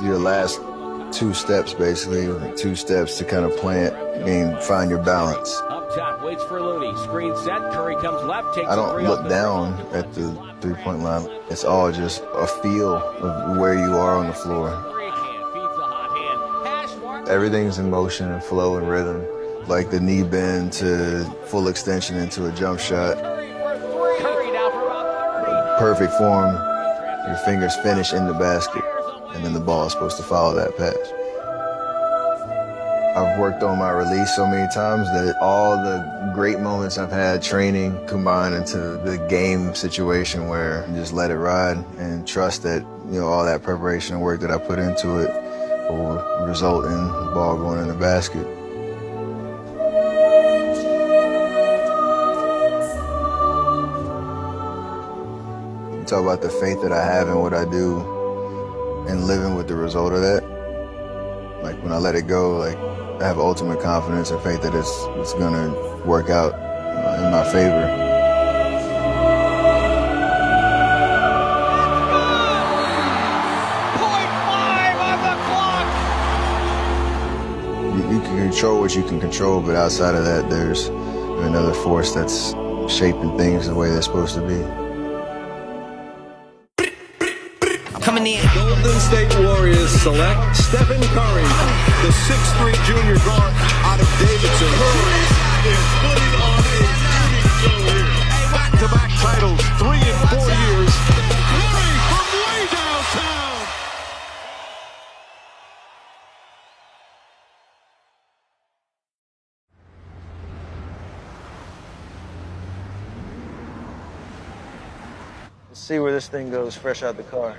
your last two steps, basically, like 2 steps to kind of plant and find your balance. Up top, waits for Looney. Screen set. Curry comes left. Takes I don't look down at the three-point line. It's all just a feel of where you are on the floor. Everything's in motion and flow and rhythm, like the knee bend to full extension into a jump shot. Perfect form. Your fingers finish in the basket, and then the ball is supposed to follow that pass. I've worked on my release so many times that all the great moments I've had training combine into the game situation where you just let it ride and trust that, all that preparation and work that I put into it will result in the ball going in the basket. You talk about the faith that I have in what I do and living with the result of that. Like when I let it go, I have ultimate confidence and faith that it's gonna work out in my favor. You can control what you can control, but outside of that, there's another force that's shaping things the way they're supposed to be. Coming in. Golden State Warriors select Stephen Curry, the 6'3" junior guard out of Davidson. Curry is putting on a show here. Back-to-back titles, 3 in 4 years. Curry from way downtown. Let's see where this thing goes fresh out the car.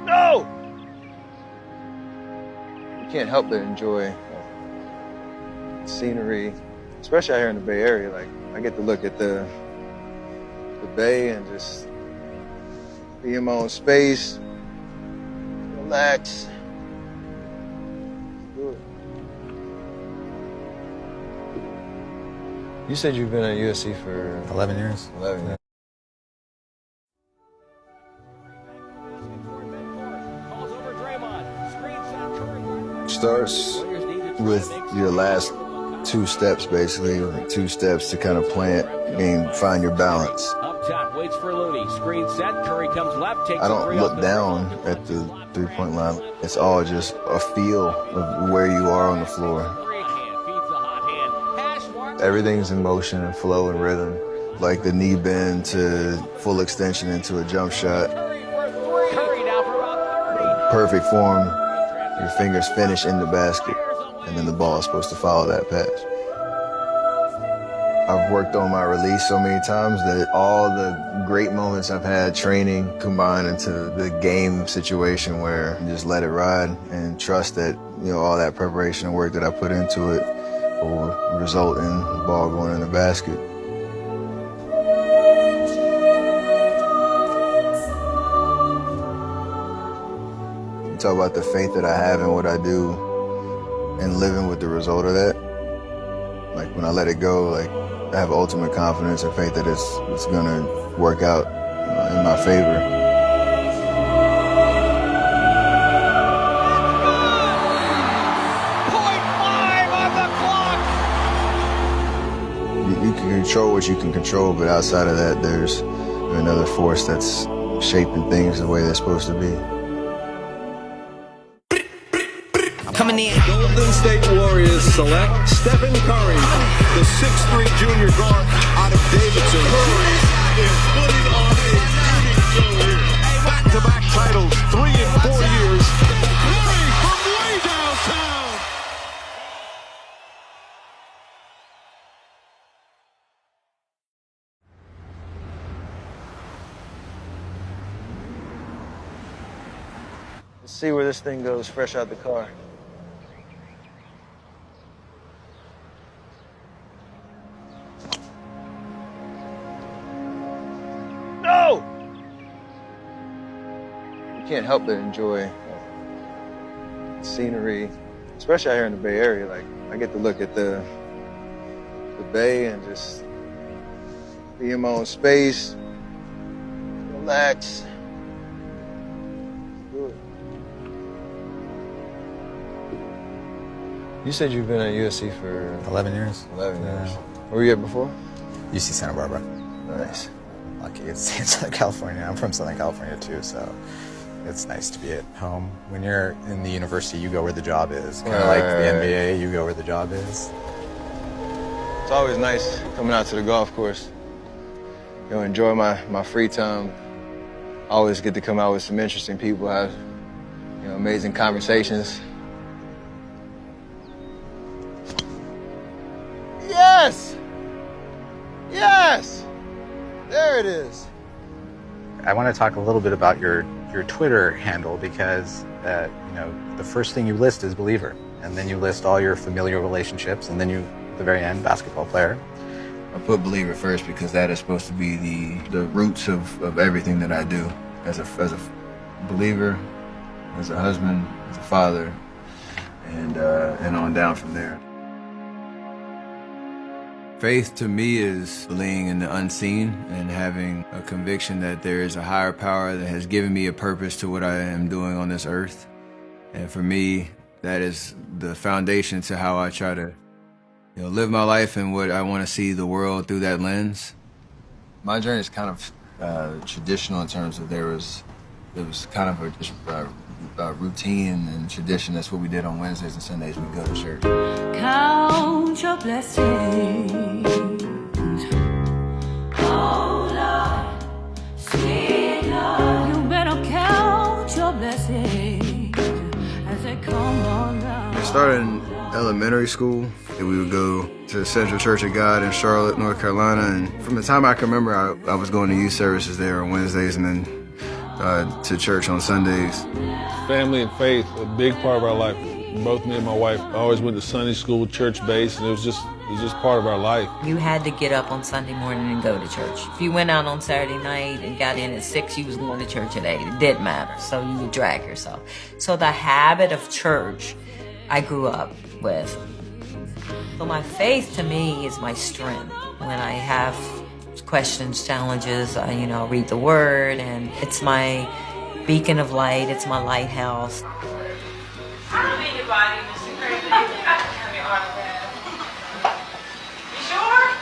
No! You can't help but enjoy scenery, especially out here in the Bay Area. I get to look at the bay and just be in my own space, relax. Do it. You said you've been at USC for 11 years. 11 years. Starts with your last 2 steps, basically, like 2 steps to kind of plant and find your balance. Up top, waits for Looney. Screen set. Curry comes left. Takes I don't look down at the three-point line. It's all just a feel of where you are on the floor. Everything's in motion and flow and rhythm, like the knee bend to full extension into a jump shot. Perfect form. Your fingers finish in the basket, and then the ball is supposed to follow that pass. I've worked on my release so many times that all the great moments I've had training combine into the game situation where you just let it ride and trust that, all that preparation and work that I put into it will result in the ball going in the basket. You talk about the faith that I have in what I do and living with the result of that. Like when I let it go, I have ultimate confidence and faith that it's gonna work out in my favor. You can control what you can control, but outside of that, there's another force that's shaping things the way they're supposed to be. Coming in. Golden State Warriors select Stephen Curry, the 6'3" junior guard out of Davidson. Curry is putting on a show here. Back-to-back titles, 3 in 4 years. Curry from way downtown. Let's see where this thing goes fresh out the car. No! You can't help but enjoy scenery, especially out here in the Bay Area. I get to look at the bay and just Be in my own space. Relax. Good. You said you've been at USC for 11 years. 11 years. Yeah. Where were you at before? UC Santa Barbara. Nice. Lucky to stay in Southern California. I'm from Southern California too, so it's nice to be at home. When you're in the university, you go where the job is. Kind of like the NBA, you go where the job is. It's always nice coming out to the golf course. You know, enjoy my free time. I always get to come out with some interesting people, have amazing conversations. Yes! Yes! There it is. I want to talk a little bit about your Twitter handle because the first thing you list is believer, and then you list all your familial relationships, and then you, at the very end, basketball player. I put believer first because that is supposed to be the roots of everything that I do. As a believer, as a husband, as a father, and on down from there. Faith to me is believing in the unseen and having a conviction that there is a higher power that has given me a purpose to what I am doing on this earth. And for me, that is the foundation to how I try to live my life and what I want to see the world through that lens. My journey is kind of traditional in terms of it was kind of a routine and tradition. That's what we did on Wednesdays and Sundays. We go to church. Count your blessings. Oh Lord, sweet Lord, you better count your blessings as they come on down. It started in elementary school. We would go to Central Church of God in Charlotte, North Carolina, and from the time I can remember, I was going to youth services there on Wednesdays and then to church on Sundays. Family and faith, a big part of our life. Both me and my wife always went to Sunday school, church-based, and it was just part of our life. You had to get up on Sunday morning and go to church. If you went out on Saturday night and got in at 6, you was going to church at 8. It didn't matter, so you would drag yourself. So the habit of church, I grew up with. So my faith to me is my strength. When I have questions, challenges, I read the Word, and it's my beacon of light. It's my lighthouse. I don't need your body, Mr. Crazy. I can have your autograph. You sure?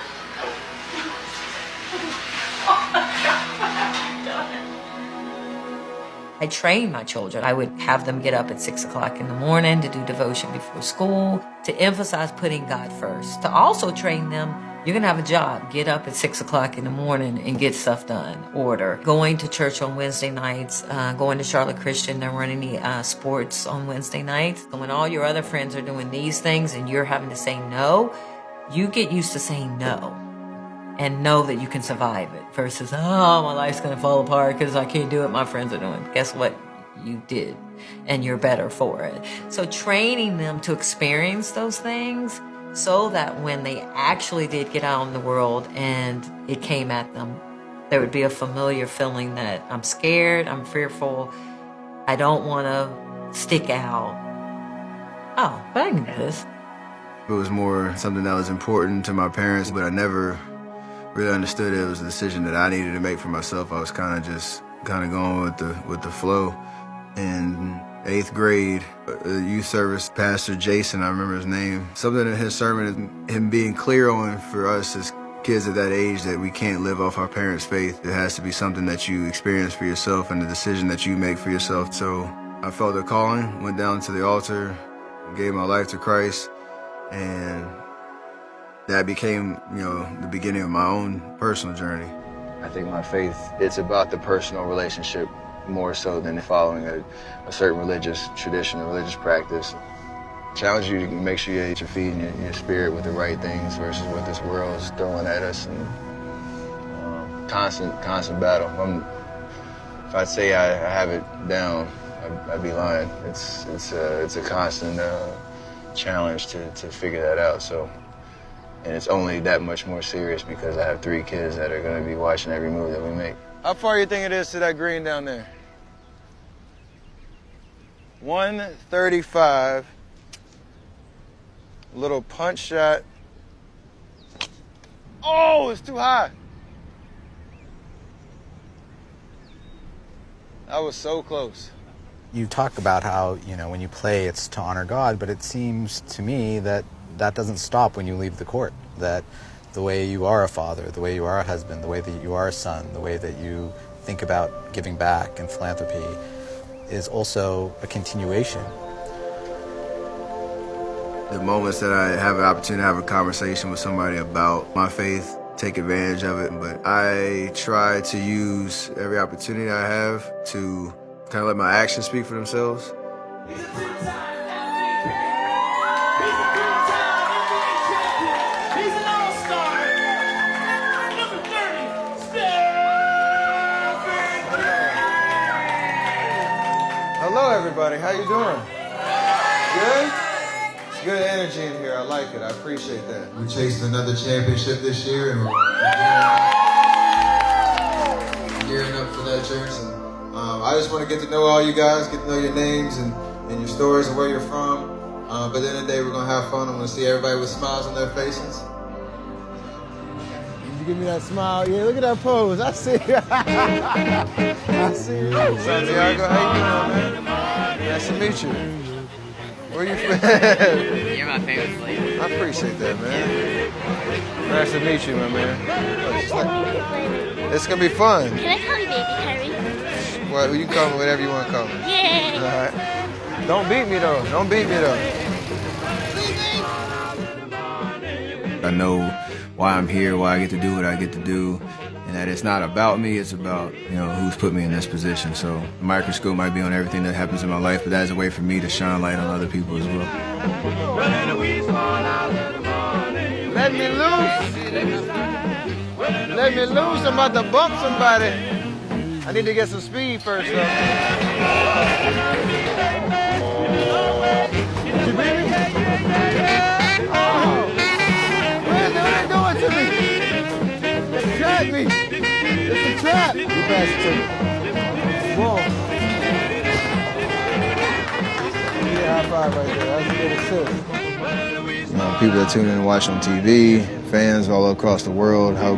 I trained my children. I would have them get up at 6 o'clock in the morning to do devotion before school, to emphasize putting God first, to also train them, you're going to have a job. Get up at 6 o'clock in the morning and get stuff done. Order. Going to church on Wednesday nights, going to Charlotte Christian, they're running the sports on Wednesday nights. So when all your other friends are doing these things and you're having to say no, you get used to saying no and know that you can survive it versus, oh, my life's going to fall apart because I can't do what my friends are doing. Guess what? You did, and you're better for it. So training them to experience those things so that when they actually did get out in the world and it came at them, there would be a familiar feeling that I'm scared, I'm fearful, I don't want to stick out. Oh, but I can do this. It was more something that was important to my parents, but I never really understood it was a decision that I needed to make for myself. I was kind of going with the flow. In 8th grade, a youth service pastor, Jason, I remember his name, something in his sermon, him being clear on for us as kids at that age that we can't live off our parents' faith. It has to be something that you experience for yourself and the decision that you make for yourself. So I felt a calling, went down to the altar, gave my life to Christ, and that became, the beginning of my own personal journey. I think my faith, it's about the personal relationship more so than following a certain religious tradition or religious practice. Challenge you to make sure you're feeding your spirit with the right things versus what this world is throwing at us, and constant battle. If I'd say I have it down, I'd be lying. It's a constant challenge to figure that out. So, and it's only that much more serious because I have 3 kids that are going to be watching every move that we make. How far do you think it is to that green down there? 135. Little punch shot. Oh, it's too high. I was so close. You talk about how, when you play, it's to honor God, but it seems to me that doesn't stop when you leave the court. That the way you are a father, the way you are a husband, the way that you are a son, the way that you think about giving back and philanthropy is also a continuation. The moments that I have an opportunity to have a conversation with somebody about my faith, take advantage of it, but I try to use every opportunity I have to kind of let my actions speak for themselves. He's a two-time He's an all-star. Number 30, Steph. Hello, everybody. How you doing? Good? It's good energy in here. I like it. I appreciate that. We chased another championship this year, and we're gearing up for that journey. I just want to get to know all you guys, get to know your names and your stories and where you're from. But at the end of the day, we're going to have fun. I'm going to see everybody with smiles on their faces. You give me that smile. Yeah, look at that pose. I see you. I see you. Santiago, how you doing, man? Nice to meet you. Where you from? You're my favorite flavor. I appreciate that, man. Nice to meet you, my man. It's going to be fun. Can I call you Baby Curry? Well, you can call me whatever you want to call me. Yay! All right. Don't beat me, though. Don't beat me, though. I know why I'm here, why I get to do what I get to do, and that it's not about me, it's about, who's put me in this position. So the microscope might be on everything that happens in my life, but that is a way for me to shine light on other people as well. Let me loose. Let me loose. I'm about to bump somebody. I need to get some speed first, though. You beat me? Oh. What are you doing to me? Trap me. It's a trap. You pass it to me. Whoa. Give me a high five right there. That's a good assist. People that tune in and watch on TV, fans all across the world, how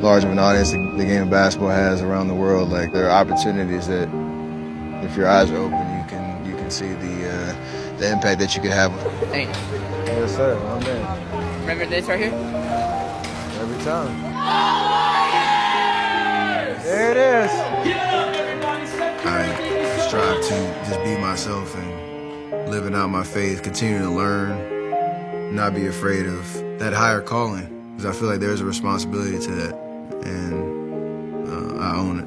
large of an audience the game of basketball has around the world. Like, there are opportunities that, if your eyes are open, you can see the impact that you can have. Hey. Yes, sir. My man. Remember this right here? Every time. There it is. I strive to just be myself and living out my faith, continue to learn, not be afraid of that higher calling, because I feel like there's a responsibility to that, and I own it.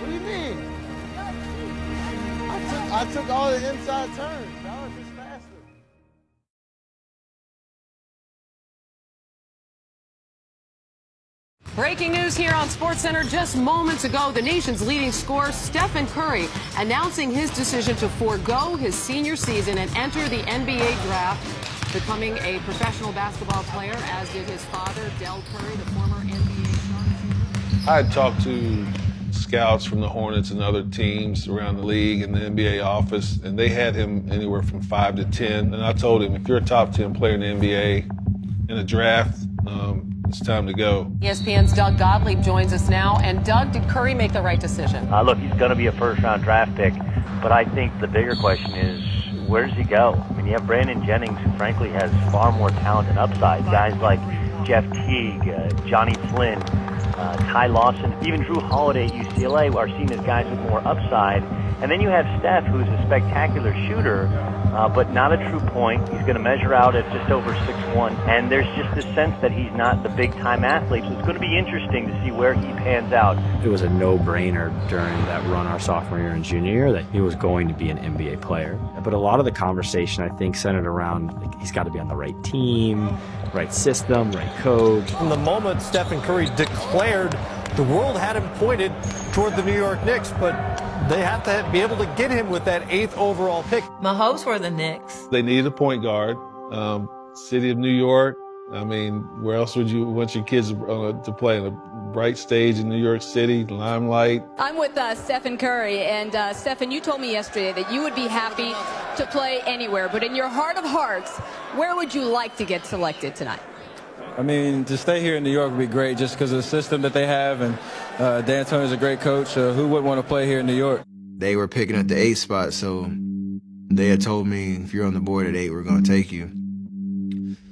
What do you mean? I took all the inside turns. Now it's just faster. Breaking news here on SportsCenter just moments ago. The nation's leading scorer, Stephen Curry, announcing his decision to forego his senior season and enter the NBA draft, becoming a professional basketball player, as did his father, Del Curry, the former NBA star. I had talked to scouts from the Hornets and other teams around the league and the NBA office, and they had him anywhere from 5 to 10. And I told him, if you're a top 10 player in the NBA in a draft, it's time to go. ESPN's Doug Gottlieb joins us now. And Doug, did Curry make the right decision? Look, he's going to be a first-round draft pick, but I think the bigger question is, where does he go? I mean, you have Brandon Jennings, who frankly has far more talent and upside. Guys like Jeff Teague, Johnny Flynn, Ty Lawson, even Drew Holiday at UCLA are seen as guys with more upside. And then you have Steph, who's a spectacular shooter, but not a true point. He's going to measure out at just over 6'1", and there's just this sense that he's not the big-time athlete. So it's going to be interesting to see where he pans out. It was a no-brainer during that run our sophomore year and junior year that he was going to be an NBA player. But a lot of the conversation, I think, centered around he's got to be on the right team, right system, right coach. From the moment Stephen Curry declared, the world had him pointed toward the New York Knicks, but they have to be able to get him with that 8th overall pick. My hopes were the Knicks. They needed a point guard. City of New York. I mean, where else would you want your kids to play? In a bright stage in New York City, limelight. I'm with Stephen Curry, and Stephen, you told me yesterday that you would be happy to play anywhere, but in your heart of hearts, where would you like to get selected tonight? I mean, to stay here in New York would be great just because of the system that they have, and D'Antoni's a great coach. Who wouldn't want to play here in New York? They were picking at the 8th spot, so they had told me, if you're on the board at 8, we're going to take you.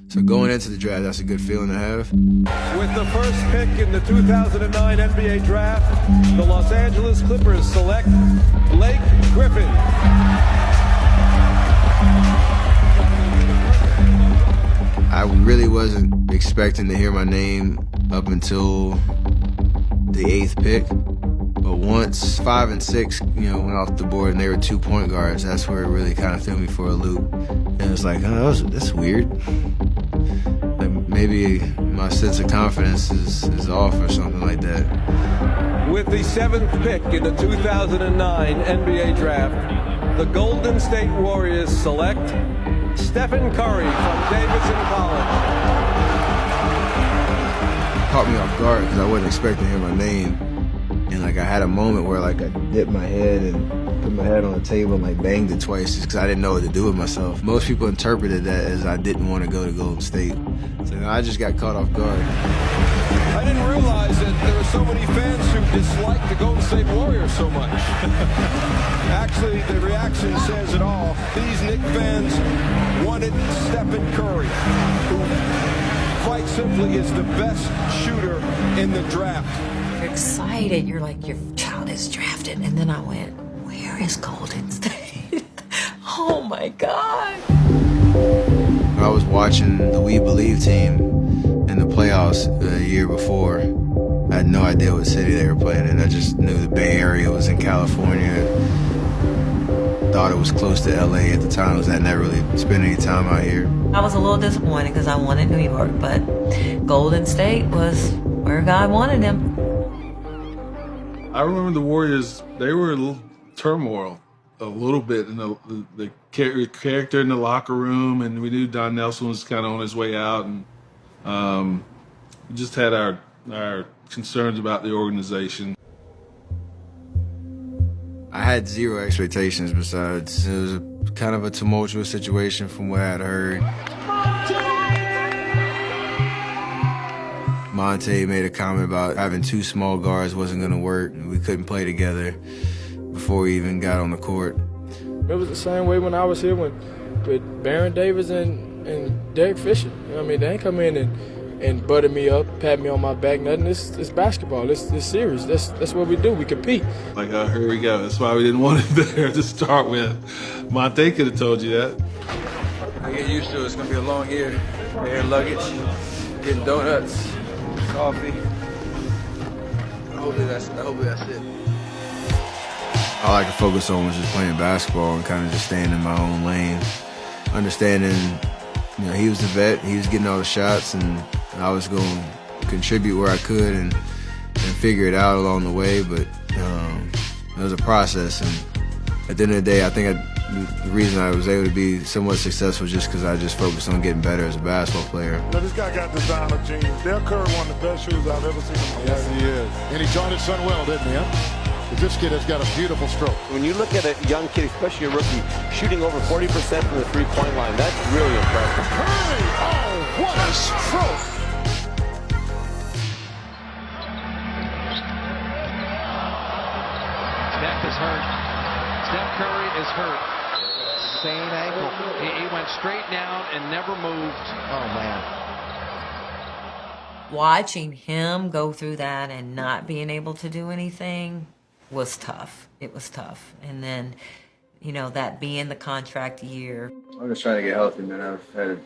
So going into the draft, that's a good feeling to have. With the first pick in the 2009 NBA Draft, the Los Angeles Clippers select Blake Griffin. I really wasn't expecting to hear my name up until the 8th pick. But once 5 and 6, went off the board and they were 2 point guards, that's where it really kind of threw me for a loop. And it was like, oh, that's weird. Like maybe my sense of confidence is off or something like that. With the 7th pick in the 2009 NBA Draft, the Golden State Warriors select Stephen Curry from Davidson College. Caught me off guard because I wasn't expecting to hear my name. And I had a moment where I dipped my head and put my head on the table and banged it twice just because I didn't know what to do with myself. Most people interpreted that as I didn't want to go to Golden State. So I just got caught off guard. I didn't realize that there were so many fans who dislike the Golden State Warriors so much. Actually, the reaction says it all. These Knicks fans wanted Stephen Curry, who quite simply is the best shooter in the draft. You're excited. You're like, your child is drafted. And then I went, where is Golden State? Oh, my God. I was watching the We Believe team in the playoffs the year before. I had no idea what city they were playing in. I just knew the Bay Area was in California. Thought it was close to LA at the time. I never really spent any time out here. I was a little disappointed because I wanted New York, but Golden State was where God wanted him. I remember the Warriors, they were a little turmoil, a little bit, in the character in the locker room, and we knew Don Nelson was kind of on his way out, and we just had our concerns about the organization. I had zero expectations besides it was kind of a tumultuous situation from what I'd heard. Monte made a comment about having 2 small guards wasn't going to work. We couldn't play together before we even got on the court. It was the same way when I was here with Baron Davis and Derek Fisher. They ain't come in and butted me up, pat me on my back, nothing. It's basketball. It's serious. That's what we do. We compete. Here we go. That's why we didn't want him there to start with. Monte could have told you that. I get used to it. It's going to be a long year. Air luggage, getting donuts, coffee. Hopefully that's it. All I could focus on was just playing basketball and kind of just staying in my own lane. Understanding, he was the vet, he was getting all the shots, and I was going to contribute where I could and figure it out along the way. But it was a process, and at the end of the day, I think the reason I was able to be somewhat successful just because I just focused on getting better as a basketball player. This guy got designer genius. Dale Curry, one of the best shooters I've ever seen in my life. Yes, he is. And he joined his son well, didn't he? This kid has got a beautiful stroke. When you look at a young kid, especially a rookie, shooting over 40% from the three-point line, that's really impressive. Curry! Oh, what a stroke! Steph is hurt. Steph Curry is hurt. Same ankle. He went straight down and never moved. Oh, man. Watching him go through that and not being able to do anything was tough. It was tough. And then, that being the contract year. I'm just trying to get healthy, man. I've had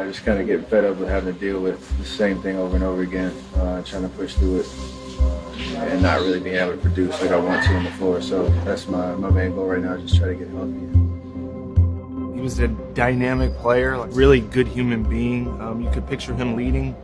just kind of getting fed up with having to deal with the same thing over and over again, trying to push through it and not really being able to produce like I want to on the floor. So that's my main goal right now, just try to get healthy. He was a dynamic player, really good human being. You could picture him leading,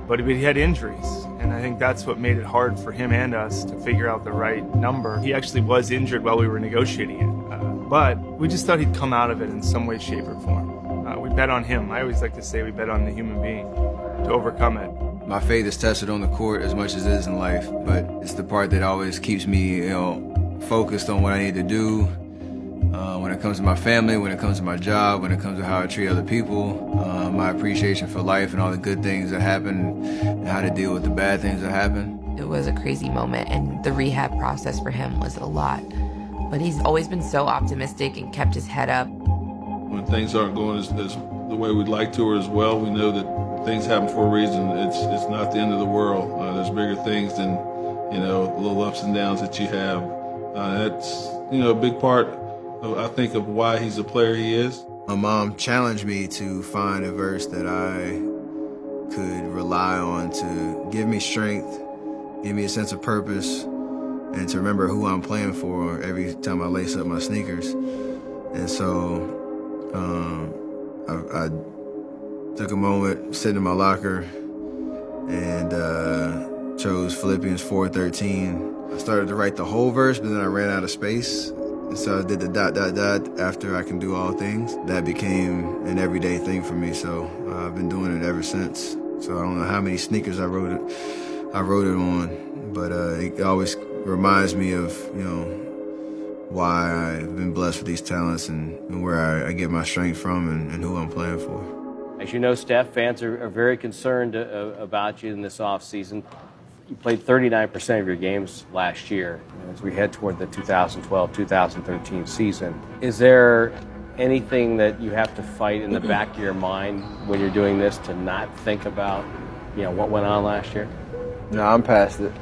but he had injuries. And I think that's what made it hard for him and us to figure out the right number. He actually was injured while we were negotiating it. But we just thought he'd come out of it in some way, shape, or form. We bet on him. I always like to say we bet on the human being to overcome it. My faith is tested on the court as much as it is in life, but it's the part that always keeps me, focused on what I need to do. When it comes to my family, when it comes to my job, when it comes to how I treat other people, my appreciation for life and all the good things that happen and how to deal with the bad things that happen. It was a crazy moment, and the rehab process for him was a lot. But he's always been so optimistic and kept his head up. When things aren't going as the way we'd like to or as well, we know that things happen for a reason. It's not the end of the world. There's bigger things than, little ups and downs that you have. That's, a big part, I think, of why he's the player he is. My mom challenged me to find a verse that I could rely on to give me strength, give me a sense of purpose, and to remember who I'm playing for every time I lace up my sneakers. And so I took a moment, sitting in my locker, and chose Philippians 4:13. I started to write the whole verse, but then I ran out of space. And so I did the ... after I can do all things. That became an everyday thing for me, so I've been doing it ever since. So I don't know how many sneakers I wrote it on, but it always reminds me of, why I've been blessed with these talents and where I get my strength from and who I'm playing for. As you know, Steph, fans are very concerned about you in this offseason. You played 39% of your games last year as we head toward the 2012-2013 season. Is there anything that you have to fight in the back of your mind when you're doing this to not think about, what went on last year? No, I'm past it.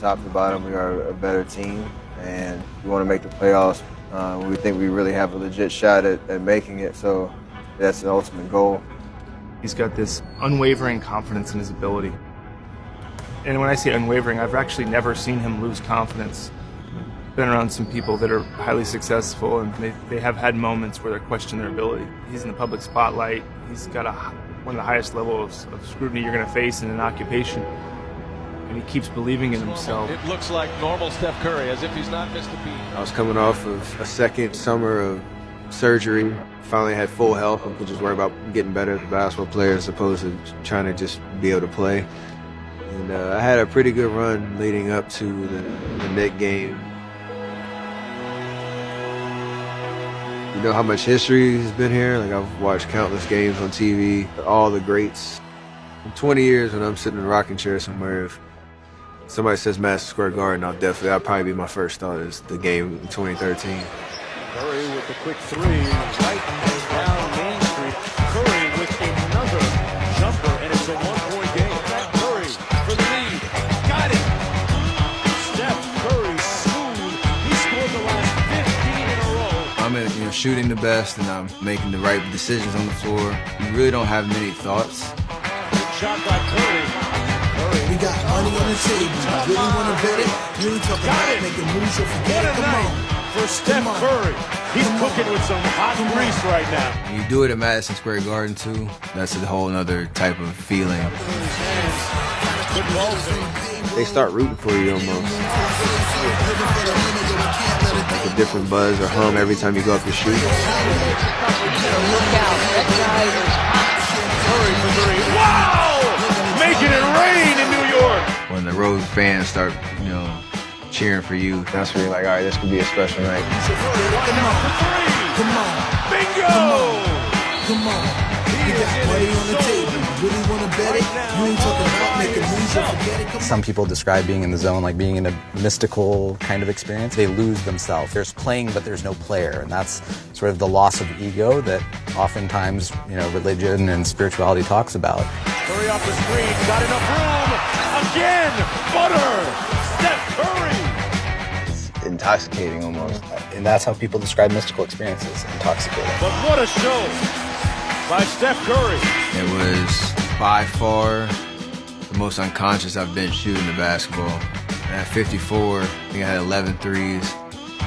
Top to bottom, we are a better team, and we want to make the playoffs. We think we really have a legit shot at making it, so that's the ultimate goal. He's got this unwavering confidence in his ability. And when I say unwavering, I've actually never seen him lose confidence. Been around some people that are highly successful, and they have had moments where they question their ability. He's in the public spotlight. He's got one of the highest levels of scrutiny you're going to face in an occupation. And he keeps believing in himself. It looks like normal Steph Curry, as if he's not missed a beat. I was coming off of a second summer of surgery. Finally had full health. I could just worry about getting better as a basketball player as opposed to trying to just be able to play. And I had a pretty good run leading up to the Knicks game. You know how much history has been here? Like, I've watched countless games on TV, all the greats. In 20 years, when I'm sitting in a rocking chair somewhere, if somebody says Madison Square Garden, that'll probably be my first thought is the game in 2013. Curry with the quick three, right down Main Street. Curry with another jumper, and it's a one-point game. Curry for the lead. Got it. Steph Curry smooth. He scored the last 15 in a row. I'm shooting the best, and I'm making the right decisions on the floor. You really don't have many thoughts. Good shot by Curry. We got money on the table. You really want to bet it? You ain't talking about making moves, you'll forget it. Come on. For Steph Curry. He's cooking with some hot grease right now. When you do it at Madison Square Garden, too, that's a whole other type of feeling. They start rooting for you almost. Like a different buzz or hum every time you go up to shoot. Look out. That guy is hot. Curry for three. Wow! Making it rain in New York. When the road fans start, cheering for you, that's when you're like, all right, this could be a special night. Come on. Bingo! Come on. We got money on the table. You really want to bet it? You ain't talking about making moves, you'll forget it. Come on. Some people describe being in the zone like being in a mystical kind of experience. They lose themselves. There's playing, but there's no player. And that's sort of the loss of ego that oftentimes, religion and spirituality talks about. Curry off the screen. Got enough room. Again. Butter. Steph Curry. It's intoxicating almost. And that's how people describe mystical experiences, intoxicating. But what a show by Steph Curry. It was by far the most unconscious I've been shooting the basketball. And at 54, I think I had 11 threes.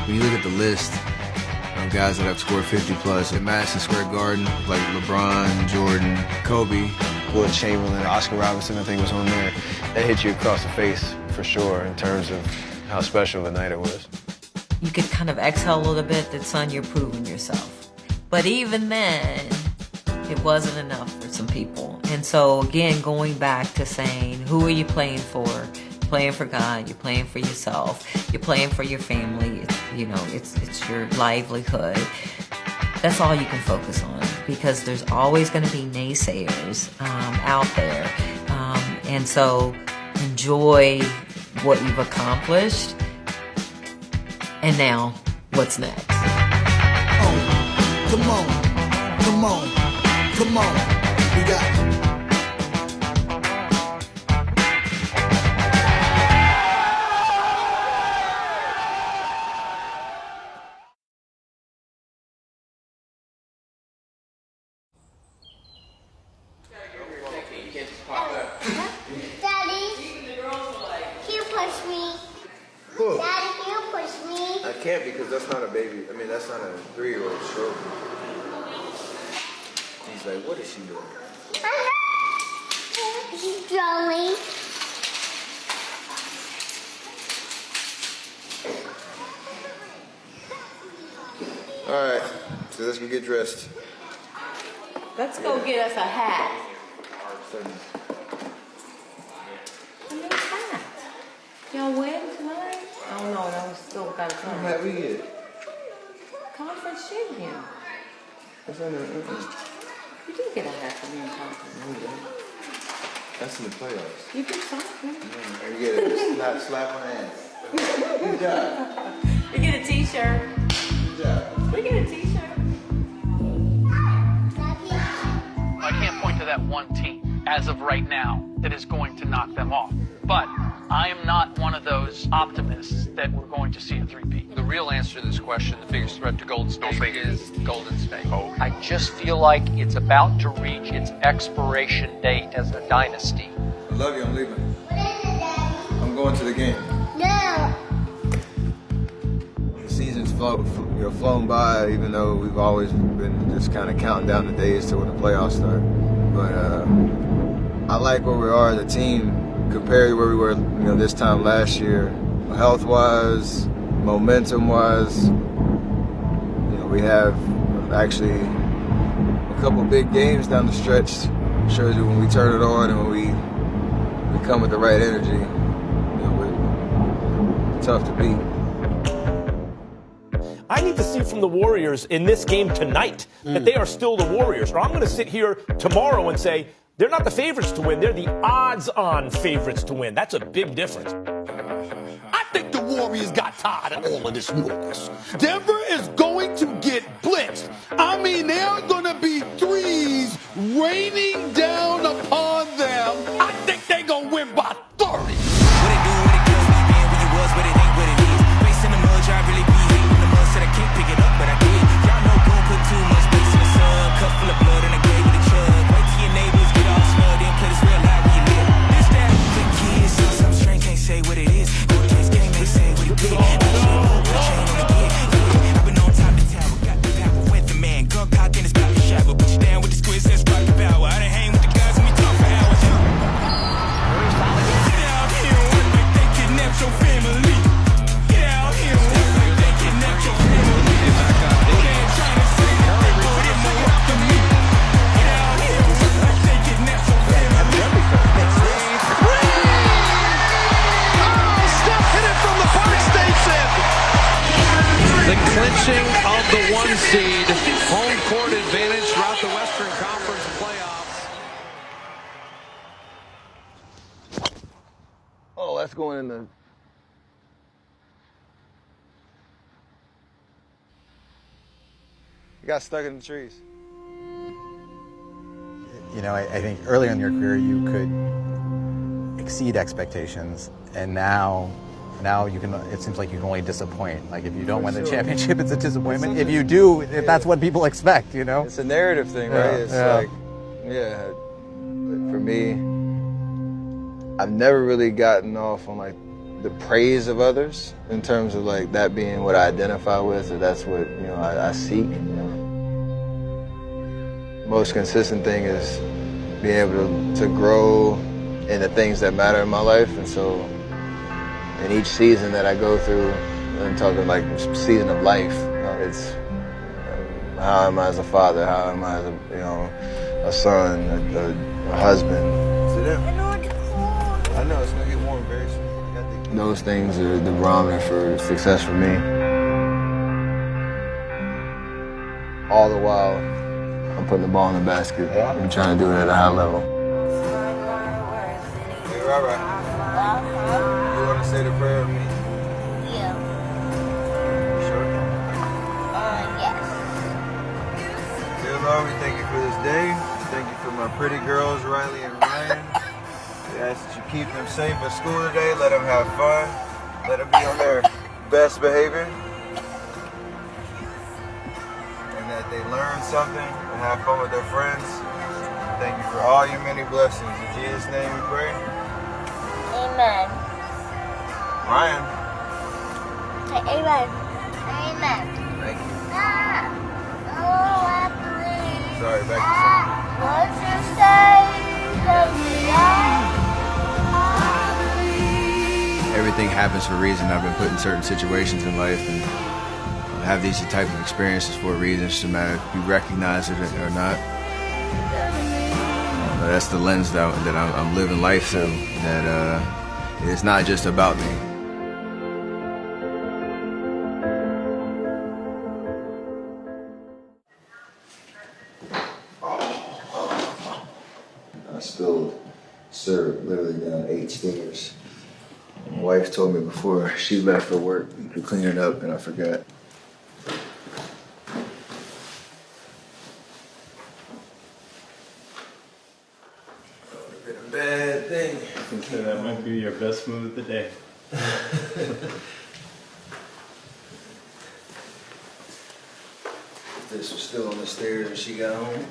When you look at the list of guys that have scored 50 plus at Madison Square Garden, like LeBron, Jordan, Kobe, Will Chamberlain, Oscar Robertson, I think was on there. That hit you across the face for sure in terms of how special of a night it was. You could kind of exhale a little bit that, son, you're proving yourself. But even then, it wasn't enough for some people. And so, again, going back to saying, who are you playing for? You're playing for God. You're playing for yourself. You're playing for your family. It's your livelihood. That's all you can focus on. because there's always going to be naysayers out there. And so enjoy what you've accomplished. And now, what's next? Come on, come on, come on. We got Daddy, can you push me? Who? Daddy, can you push me? I can't because that's not a baby. I mean, that's not a 3-year-old stroke. He's like, what is she doing? She's drawing. All right, so let's go get dressed. Let's go get us a hat. Y'all win tonight? I don't know. That was still got to come. What hat we get? Conference champion. That's on the. You did get a hat for me in conference. That's in the playoffs. You did something. You get a slap on the ass. Good job. We get a T-shirt. Good job. We get a T-shirt. I can't point to that one team as of right now that is going to knock them off. But I am not one of those optimists that we're going to see a three-peat. The real answer to this question, the biggest threat to Golden State is Golden State. I just feel like it's about to reach its expiration date as a dynasty. I love you. I'm leaving. I'm going to the game. No. The season's flown by, even though we've always been just kind of counting down the days to when the playoffs start. But I like where we are as a team compared to where we were, this time last year. Health-wise, momentum-wise, we have actually a couple big games down the stretch. Shows you when we turn it on and when we come with the right energy, we're tough to beat. I need to see from the Warriors in this game tonight that they are still the Warriors. Or I'm going to sit here tomorrow and say, they're not the favorites to win. They're the odds-on favorites to win. That's a big difference. I think the Warriors got tired of all of this noise. Denver is going to get blitzed. I mean, there are going to be threes raining down upon them. I think they're going to win by 30. Clinching of the 1 seed, home court advantage throughout the Western Conference playoffs. Oh, that's going in the. You got stuck in the trees. I think earlier in your career you could exceed expectations, and now you can. It seems like you can only disappoint. Like if you don't win the championship, it's a disappointment. If you do, if that's what people expect, It's a narrative thing, right? It's like, for me, I've never really gotten off on like the praise of others in terms of like that being what I identify with, or that's what I seek. Most consistent thing is being able to grow in the things that matter in my life, and so. In each season that I go through, I'm talking like season of life. It's how am I as a father? How am I as a son, a husband? I know it's gonna get warm very soon. Those things are the barometer for success for me. All the while I'm putting the ball in the basket. I'm trying to do it at a high level. Hey, Robert. You want to say the prayer with me? Yeah. Sure. Yes. Dear Lord, we thank you for this day. Thank you for my pretty girls, Riley and Ryan. We ask that you keep them safe at school today. Let them have fun. Let them be on their best behavior. And that they learn something and have fun with their friends. Thank you for all your many blessings. In Jesus' name we pray. Amen. Ryan. Amen. Amen. Thank you. Oh, I believe. Sorry, back to you. What you say? Everything happens for a reason. I've been put in certain situations in life and have these type of experiences for a reason. It's just a matter if you recognize it or not. That's the lens that I'm living life through. That it's not just about me. I spilled syrup literally down 8 stairs. My wife told me before she left for work to clean it up, and I forgot. That would have been a bad thing. So that might be your best move of the day. This was still on the stairs when she got home.